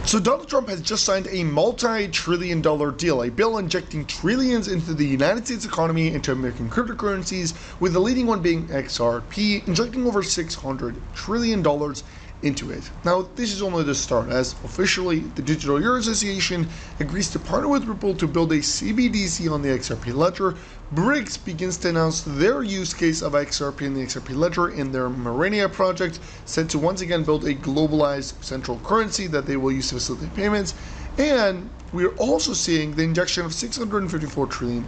So Donald Trump has just signed a multi-trillion-dollar deal, a bill injecting trillions into the United States economy, into American cryptocurrencies, with the leading one being XRP, injecting over $600 trillion into it. Now, this is only the start, as officially the Digital Euro Association agrees to partner with Ripple to build a CBDC on the XRP ledger. BRICS begins to announce their use case of XRP and the XRP ledger in their Marania project, set to once again build a globalized central currency that they will use to facilitate payments. And we're also seeing the injection of $654 trillion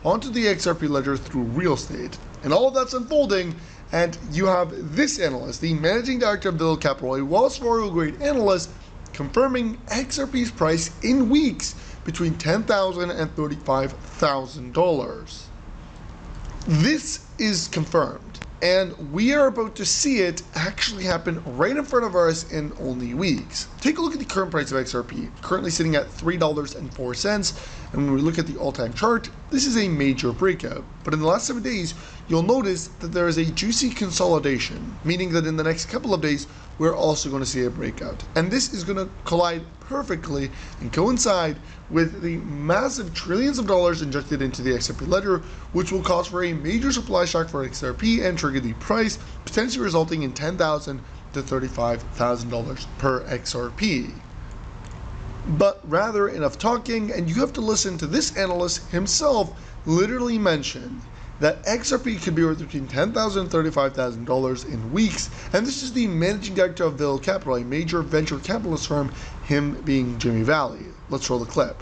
onto the XRP ledger through real estate. And all of that's unfolding, and you have this analyst, the managing director of Liable Capital, a Wells Fargo grade analyst, confirming XRP's price in weeks between $10,000 and $35,000. This is confirmed, and we are about to see it actually happen right in front of us in only weeks. Take a look at the current price of XRP, currently sitting at $3.04, and when we look at the all-time chart, this is a major breakout. But in the last 7 days, you'll notice that there is a juicy consolidation, meaning that in the next couple of days, we're also going to see a breakout. And this is going to collide perfectly and coincide with the massive trillions of dollars injected into the XRP ledger, which will cause for a major supply shock for XRP and trigger the price, potentially resulting in $10,000 to $35,000 per XRP. But rather, enough talking, and you have to listen to this analyst himself literally mention that XRP could be worth between $10,000 and $35,000 in weeks, and this is the managing director of Liable Capital, a major venture capitalist firm, him being Jimmy Valley. Let's roll the clip.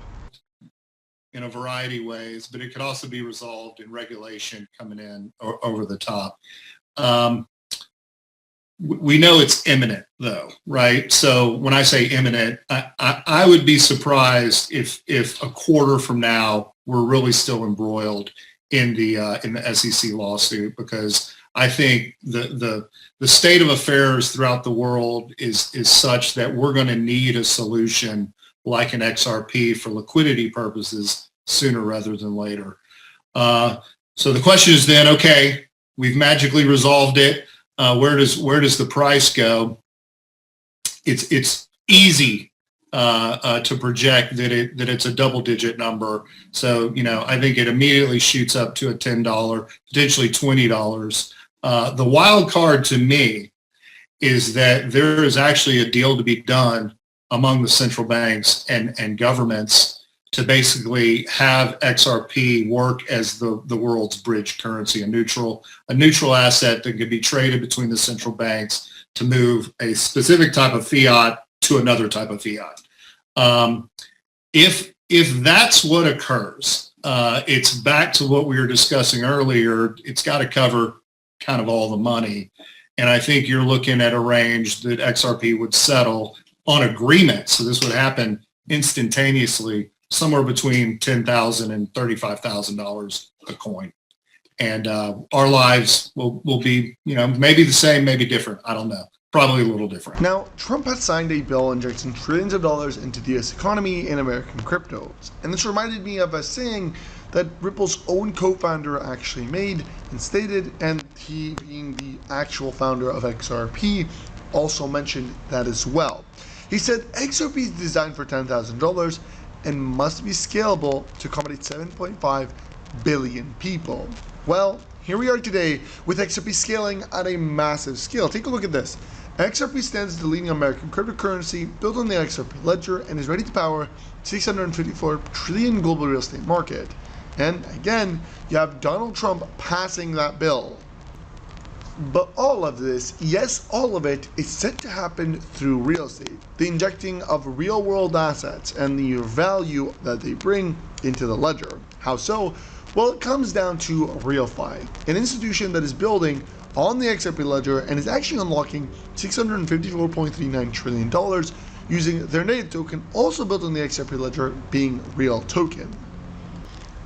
In a variety of ways, but it could also be resolved in regulation coming in over the top. We know it's imminent, though, right? So when I say imminent, I would be surprised if a quarter from now we're really still embroiled in the SEC lawsuit, because I think the state of affairs throughout the world is such that we're going to need a solution like an XRP for liquidity purposes sooner rather than later. So the question is then, okay, we've magically resolved it. Where does the price go? It's easy to project that it's a double-digit number. So I think it immediately shoots up to a $10, potentially $20. The wild card to me is that there is actually a deal to be done among the central banks and governments to basically have XRP work as the world's bridge currency, a neutral asset that can be traded between the central banks to move a specific type of fiat to another type of fiat. If that's what occurs, it's back to what we were discussing earlier. It's got to cover kind of all the money. And I think you're looking at a range that XRP would settle on agreement. So this would happen instantaneously, somewhere between $10,000 and $35,000 a coin. And our lives will be, maybe the same, maybe different. I don't know. Probably a little different. Now, Trump has signed a bill injecting trillions of dollars into the US economy and American cryptos. And this reminded me of a saying that Ripple's own co-founder actually made and stated, and he, being the actual founder of XRP, also mentioned that as well. He said XRP is designed for $10,000 and must be scalable to accommodate 7.5 billion people. Well, here we are today with XRP scaling at a massive scale. Take a look at this. XRP stands as the leading American cryptocurrency built on the XRP ledger and is ready to power $654 trillion global real estate market. And again, you have Donald Trump passing that bill. But all of this, yes, all of it, is set to happen through real estate, the injecting of real world assets and the value that they bring into the ledger. How so? Well, it comes down to RealFi, an institution that is building on the XRP ledger and is actually unlocking $654.39 trillion using their native token, also built on the XRP ledger, being Real Token.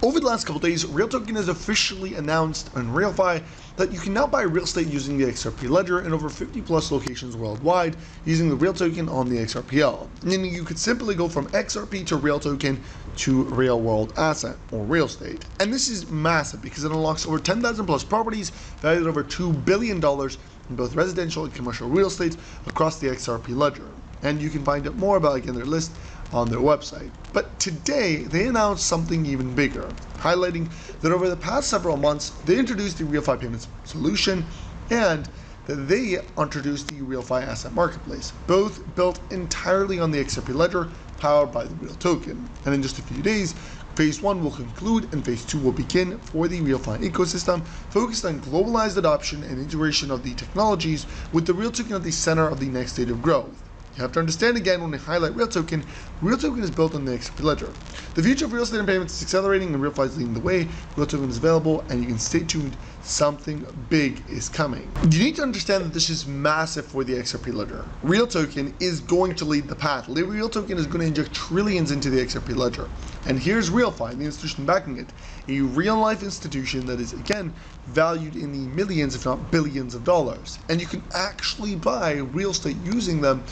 Over the last couple days, Real Token has officially announced on RealFi that you can now buy real estate using the XRP ledger in over 50 plus locations worldwide using the Real Token on the XRPL. Meaning you could simply go from XRP to Real Token to real world asset or real estate. And this is massive because it unlocks over 10,000 plus properties valued at over $2 billion in both residential and commercial real estate across the XRP ledger. And you can find out more about, again, their list on their website. But today, they announced something even bigger, highlighting that over the past several months, they introduced the RealFi payments solution and that they introduced the RealFi asset marketplace, both built entirely on the XRP ledger, powered by the Real token. And in just a few days, Phase 1 will conclude and Phase 2 will begin for the RealFi ecosystem, focused on globalized adoption and integration of the technologies with the Real token at the center of the next stage of growth. You have to understand again when they highlight Real token is built on the XRP ledger. The future of real estate and payments is accelerating and RealFi is leading the way. Real token is available and you can stay tuned. Something big is coming. You need to understand that this is massive for the XRP ledger. Real token is going to lead the path. Real token is going to inject trillions into the XRP ledger. And here's RealFi, the institution backing it, a real-life institution that is, again, valued in the millions, if not billions of dollars. And you can actually buy real estate using them,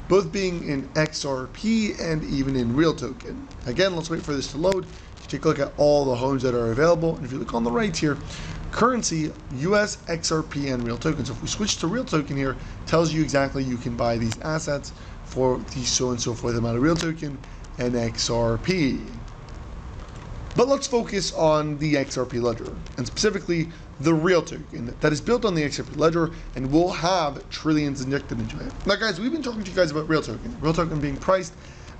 both being in XRP and even in Real token. Again, let's wait for this to load. Take a look at all the homes that are available. And if you look on the right here, currency, US, XRP, and Real token. So if we switch to Real token here, tells you exactly you can buy these assets for the so and so forth amount of Real token and XRP. But let's focus on the XRP ledger, and specifically the Real token that is built on the XRP ledger and will have trillions injected into it. Now guys, we've been talking to you guys about Real token being priced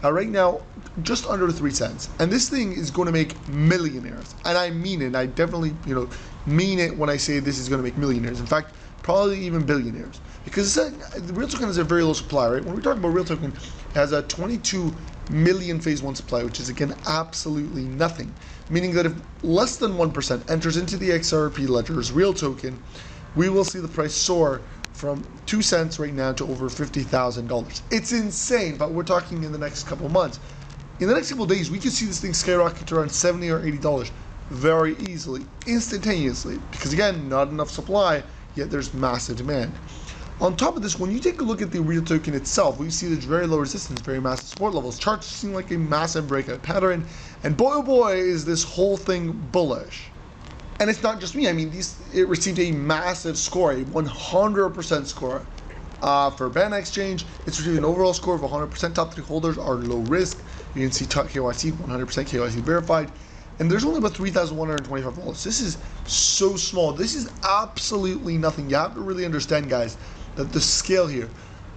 right now just under 3 cents. And this thing is going to make millionaires. And I mean it. I definitely, mean it when I say this is going to make millionaires. In fact, probably even billionaires. Because the Real token has a very low supply, right? When we talk about Real token, it has a 22 million phase 1 supply, which is again absolutely nothing. Meaning that if less than 1% enters into the XRP ledger's Real token, we will see the price soar from 2 cents right now to over $50,000. It's insane, but we're talking in the next couple of months. In the next couple of days, we could see this thing skyrocket to around $70 or $80 very easily, instantaneously, because again, not enough supply, yet there's massive demand. On top of this, when you take a look at the Real token itself, we see there's very low resistance, very massive support levels. Charts seem like a massive breakout pattern, and boy oh boy is this whole thing bullish. And it's not just me, I mean, it received a massive score, a 100% score for Ban Exchange. It's received an overall score of 100%. Top 3 holders are low risk. You can see top KYC, 100% KYC verified. And there's only about 3,125 wallets. This is so small. This is absolutely nothing. You have to really understand, guys, that the scale here,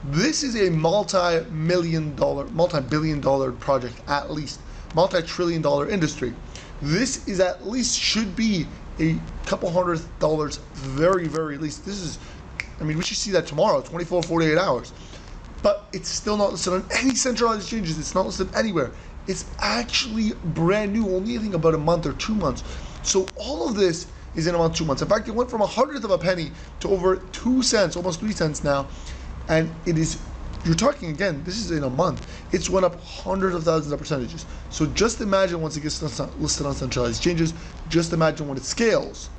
this is a multi-billion dollar project, at least, multi-trillion dollar industry. This is at least should be a couple $100 very, very least. This is, I mean, we should see that tomorrow, 24, 48 hours. But it's still not listed on any centralized exchanges. It's not listed anywhere. It's actually brand new, only I think about a month or 2 months. So all of this is in about 2 months. In fact, it went from 1/100th of a penny to over 2 cents, almost 3 cents now. And it is, you're talking again, this is in a month. It's went up hundreds of thousands of percentages. So just imagine once it gets listed on centralized exchanges, just imagine when it scales.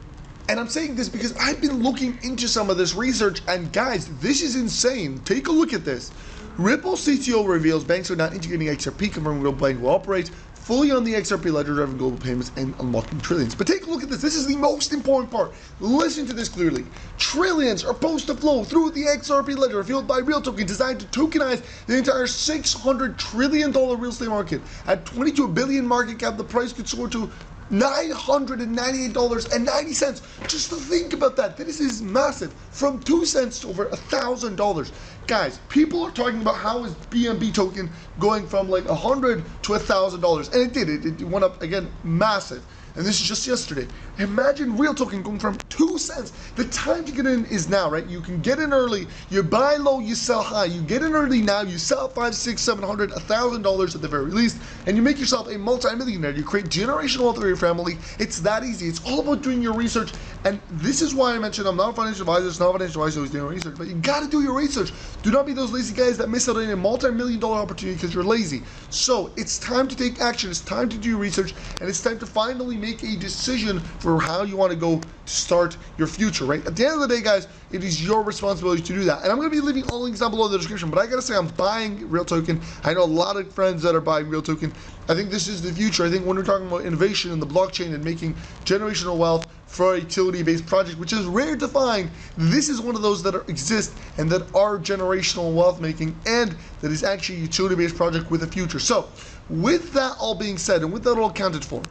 And I'm saying this because I've been looking into some of this research, and guys, this is insane. Take a look at this. Ripple CTO reveals banks are not integrating XRP, confirming Ripple Bank will operate fully on the XRP ledger, driving global payments and unlocking trillions. But take a look at this. This is the most important part. Listen to this clearly. Trillions are supposed to flow through the XRP ledger, fueled by Real token, designed to tokenize the entire $600 trillion real estate market. At 22 billion market cap, the price could soar to $998.90. Just to think about that. This is massive. From 2 cents to over $1,000. Guys, people are talking about how is BNB token going from like $100 to $1,000, and it did. It went up again, massive. And this is just yesterday. Imagine Real token going from 2 cents. The time to get in is now, right? You can get in early. You buy low, you sell high. You get in early now. You sell $500, $600, $700, $1,000 at the very least, and you make yourself a multi-millionaire. You create generational wealth for your family. It's that easy. It's all about doing your research. And this is why I mentioned I'm not a financial advisor. It's not a financial advisor who's doing research, but you got to do your research. Do not be those lazy guys that miss out on a multi-million-dollar opportunity because you're lazy. So it's time to take action. It's time to do your research, and it's time to finally make a decision for how you want to go to start your future, right? At the end of the day, guys, it is your responsibility to do that. And I'm going to be leaving all links down below in the description, but I got to say I'm buying Real token. I know a lot of friends that are buying Real token. I think this is the future. I think when we're talking about innovation in the blockchain and making generational wealth for a utility-based project, which is rare to find. This is one of those that exist and that are generational wealth making, and that is actually a utility-based project with a future. So with that all being said, and with that all accounted for,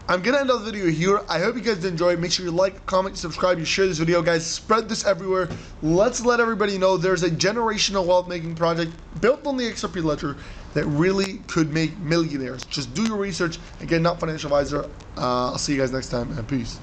I'm gonna end the video here. I hope you guys did enjoy. Make sure you like, comment, subscribe, you share this video, guys. Spread this everywhere. Let's let everybody know there's a generational wealth making project built on the XRP ledger that really could make millionaires. Just do your research. Again, not financial advisor. I'll see you guys next time, and peace.